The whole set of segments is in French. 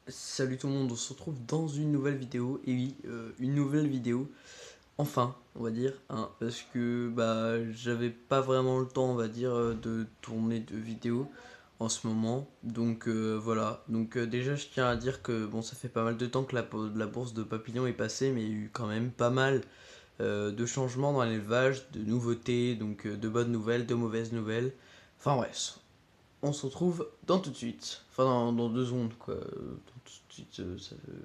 Salut tout le monde, on se retrouve dans une nouvelle vidéo, et oui, une nouvelle vidéo, enfin, on va dire, hein, parce que j'avais pas vraiment le temps, on va dire, de tourner de vidéos en ce moment, donc voilà, donc déjà je tiens à dire que bon, ça fait pas mal de temps que la bourse de papillons est passée, mais il y a eu quand même pas mal de changements dans l'élevage, de nouveautés, donc de bonnes nouvelles, de mauvaises nouvelles, enfin bref, on se retrouve dans tout de suite. Enfin, dans 2 secondes, quoi. Dans tout de suite,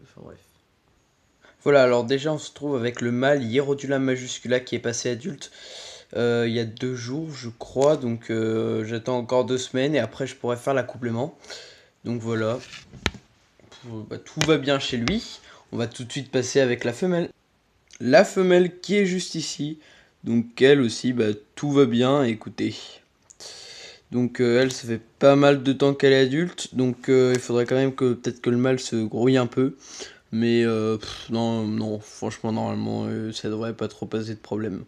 enfin bref. Voilà, alors déjà, on se trouve avec le mâle Hierodula majuscula qui est passé adulte il y a 2 jours, je crois. Donc, j'attends encore 2 semaines et après, je pourrais faire l'accouplement. Donc voilà, tout va bien chez lui. On va tout de suite passer avec la femelle. La femelle qui est juste ici. Donc, elle aussi, tout va bien. Écoutez. Donc elle, ça fait pas mal de temps qu'elle est adulte, donc il faudrait quand même que peut-être que le mâle se grouille un peu. Mais non, non, franchement, normalement, ça devrait pas trop poser de problème.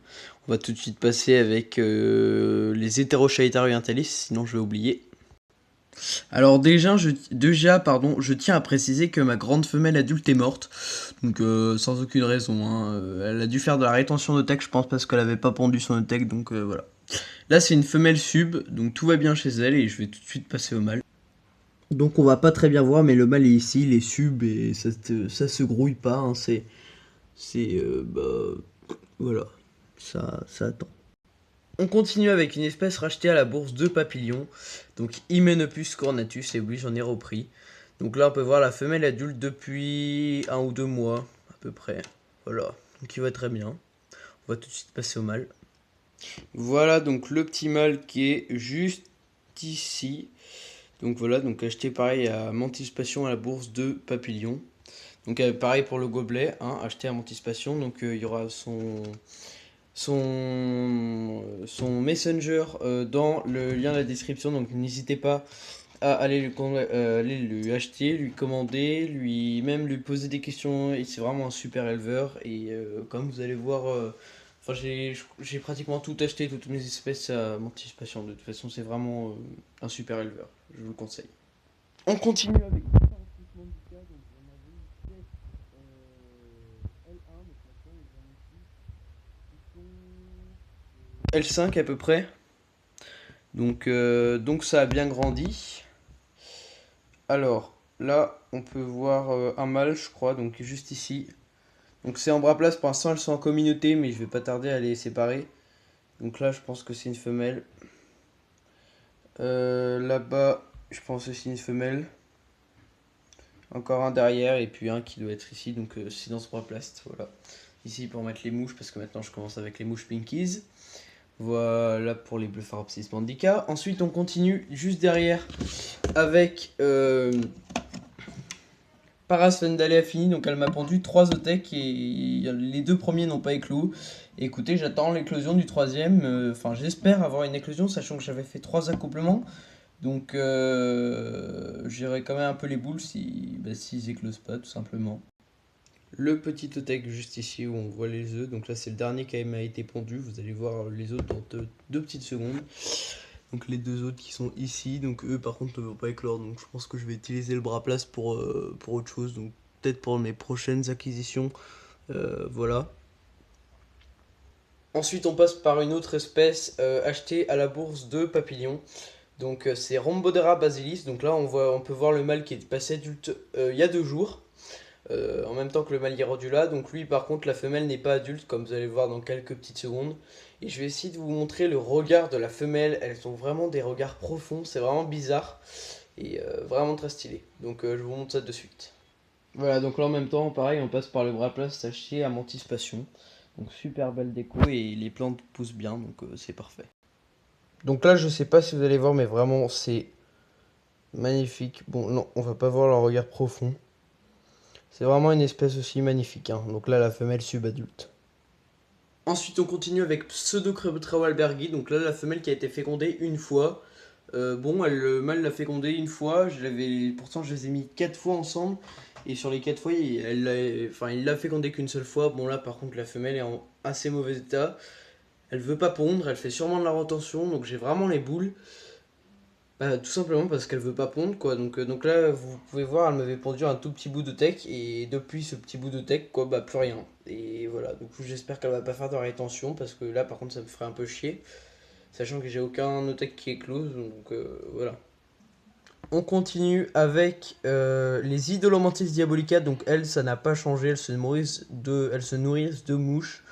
On va tout de suite passer avec les Heterochaeta orientalis, sinon je vais oublier. Alors je tiens à préciser que ma grande femelle adulte est morte, donc sans aucune raison, hein. Elle a dû faire de la rétention de je pense, parce qu'elle avait pas pondu son otec, donc voilà. Là, c'est une femelle sub, donc tout va bien chez elle et je vais tout de suite passer au mâle. Donc on va pas très bien voir, mais le mâle est ici, il est sub et ça se grouille pas, hein, voilà, ça attend. On continue avec une espèce rachetée à la bourse de papillons, donc Hymenopus cornatus, et oui, j'en ai repris. Donc là, on peut voir la femelle adulte depuis 1 ou 2 mois, à peu près. Voilà, donc il va très bien. On va tout de suite passer au mâle. Voilà donc le petit mâle qui est juste ici. Donc voilà, donc acheté pareil à Manticipation à la bourse de Papillon. Donc pareil pour le gobelet, hein, acheté à Manticipation. Donc il y aura son Messenger dans le lien de la description. Donc n'hésitez pas à aller lui acheter, lui commander, même lui poser des questions. Et c'est vraiment un super éleveur. Et comme vous allez voir, enfin j'ai pratiquement tout acheté, toutes mes espèces à Manticipation. De toute façon, c'est vraiment un super éleveur. Je vous le conseille. On continue avec L5 à peu près. Donc ça a bien grandi. Alors là, on peut voir un mâle, je crois, donc juste ici. Donc c'est en bras place, pour l'instant elles sont en communauté, mais je vais pas tarder à les séparer. Donc là, je pense que c'est une femelle. Là-bas, je pense que c'est une femelle. Encore un derrière et puis un qui doit être ici, donc c'est dans ce bras place. Voilà. Ici pour mettre les mouches, parce que maintenant je commence avec les mouches Pinkies. Voilà pour les Blepharopsis bandica. Ensuite, on continue juste derrière avec Parasfendalea fini. Donc, elle m'a pendu 3 otecs et les 2 premiers n'ont pas éclos. Écoutez, j'attends l'éclosion du troisième. Enfin, j'espère avoir une éclosion, sachant que j'avais fait 3 accouplements. Donc, j'irai quand même un peu les boules s'ils éclosent pas, tout simplement. Le petit otec juste ici où on voit les œufs. Donc là, c'est le dernier qui m'a été pondu. Vous allez voir les autres dans 2 petites secondes. Donc les 2 autres qui sont ici. Donc eux, par contre, ne vont pas éclore. Donc je pense que je vais utiliser le bras place pour autre chose. Donc peut-être pour mes prochaines acquisitions. Voilà. Ensuite, on passe par une autre espèce achetée à la bourse de papillons. Donc c'est Rhombodera basilis. Donc là, on peut voir le mâle qui est passé adulte il y a 2 jours. En même temps que le mâle Hierodula. Donc lui, par contre, la femelle n'est pas adulte, comme vous allez le voir dans quelques petites secondes. Et je vais essayer de vous montrer le regard de la femelle. Elles ont vraiment des regards profonds, c'est vraiment bizarre. Et vraiment très stylé. Donc je vous montre ça de suite. Voilà, donc là en même temps, pareil, on passe par le bras place taché à Manticipation. Donc super belle déco et les plantes poussent bien, donc c'est parfait. Donc là, je sais pas si vous allez voir, mais vraiment, c'est magnifique. Bon, non, on va pas voir leur regard profond. C'est vraiment une espèce aussi magnifique, hein. Donc là, la femelle subadulte. Ensuite, on continue avec Pseudo-Creutraualbergi. Donc là, la femelle qui a été fécondée une fois. Bon, le mâle l'a fécondée une fois. Pourtant, je les ai mis 4 fois ensemble. Et sur les 4 fois, il l'a fécondée qu'une seule fois. Bon, là, par contre, la femelle est en assez mauvais état. Elle veut pas pondre. Elle fait sûrement de la retention. Donc j'ai vraiment les boules. Tout simplement parce qu'elle veut pas pondre quoi. Donc là vous pouvez voir, elle m'avait pondu un tout petit bout de tech et depuis ce petit bout de tech quoi bah plus rien. Et voilà, du coup j'espère qu'elle va pas faire de rétention parce que là par contre ça me ferait un peu chier. Sachant que j'ai aucun no-tech qui est close, donc voilà. On continue avec les Idolomantis diabolica. Donc elles, ça n'a pas changé. Elles se nourrissent de mouches.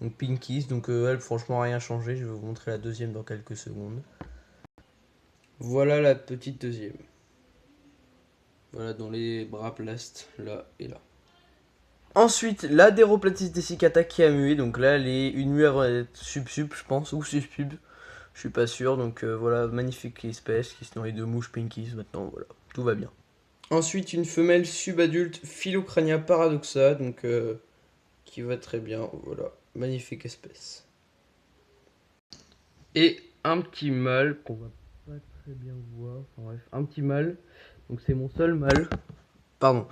Donc Pinkies. Donc elles, franchement, rien changé. Je vais vous montrer la deuxième dans quelques secondes. Voilà la petite deuxième. Voilà dans les bras plastes, là et là. Ensuite, la Deroplatis dessicata qui a mué. Donc là, elle est une mue avant d'être sub-sub, je pense, ou sub-sub. Je suis pas sûr. Donc voilà, magnifique espèce qui se nourrit de mouches Pinkies. Maintenant, voilà, tout va bien. Ensuite, une femelle subadulte Philocrania paradoxa, donc qui va très bien. Voilà, magnifique espèce. Et un petit mâle qu'on va pas très bien voir. Enfin bref, un petit mâle. Donc c'est mon seul mâle. Pardon.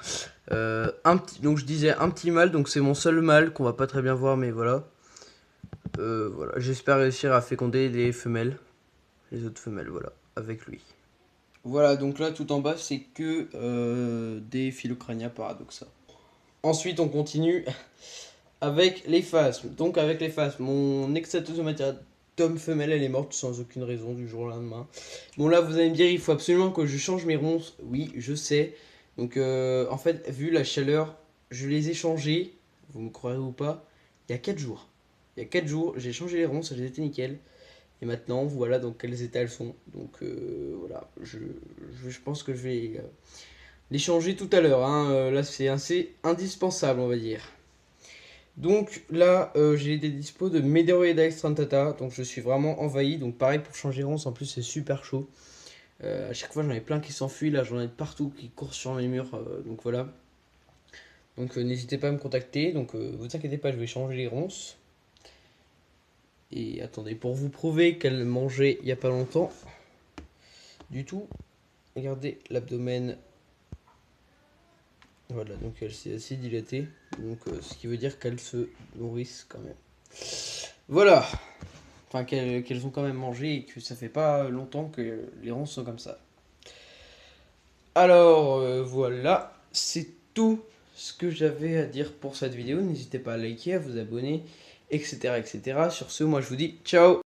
Donc je disais un petit mâle, donc c'est mon seul mâle qu'on va pas très bien voir, mais voilà. Voilà, j'espère réussir à féconder les femelles, les autres femelles, voilà, avec lui. Voilà, donc là tout en bas c'est que des Philocrania paradoxa. Ensuite on continue avec les phasmes. Donc avec les phasmes, mon Exatosomatiatum femelle elle est morte sans aucune raison du jour au lendemain. Bon là vous allez me dire il faut absolument que je change mes ronces. Oui je sais. Donc en fait vu la chaleur je les ai changées, vous me croirez ou pas, il y a 4 jours. Il y a 4 jours j'ai changé les ronces, elles étaient nickel. Et maintenant, voilà dans quels états elles sont. Donc voilà, je pense que je vais les changer tout à l'heure. Hein. Là, c'est assez indispensable, on va dire. Donc là, j'ai des dispos de Mederoida extrantata. Donc je suis vraiment envahi. Donc pareil pour changer ronce, en plus c'est super chaud. À chaque fois, j'en ai plein qui s'enfuient. Là, j'en ai partout qui courent sur mes murs. Donc voilà. Donc n'hésitez pas à me contacter. Donc vous inquiétez pas, je vais changer les ronces. Et attendez, pour vous prouver qu'elle mangeait il n'y a pas longtemps, du tout, regardez l'abdomen. Voilà, donc elle s'est assez dilatée, donc ce qui veut dire qu'elles se nourrissent quand même. Voilà, enfin qu'elles ont quand même mangé et que ça fait pas longtemps que les ronces sont comme ça. Alors voilà, c'est tout ce que j'avais à dire pour cette vidéo. N'hésitez pas à liker, à vous abonner, etc. etc. Sur ce, moi je vous dis ciao.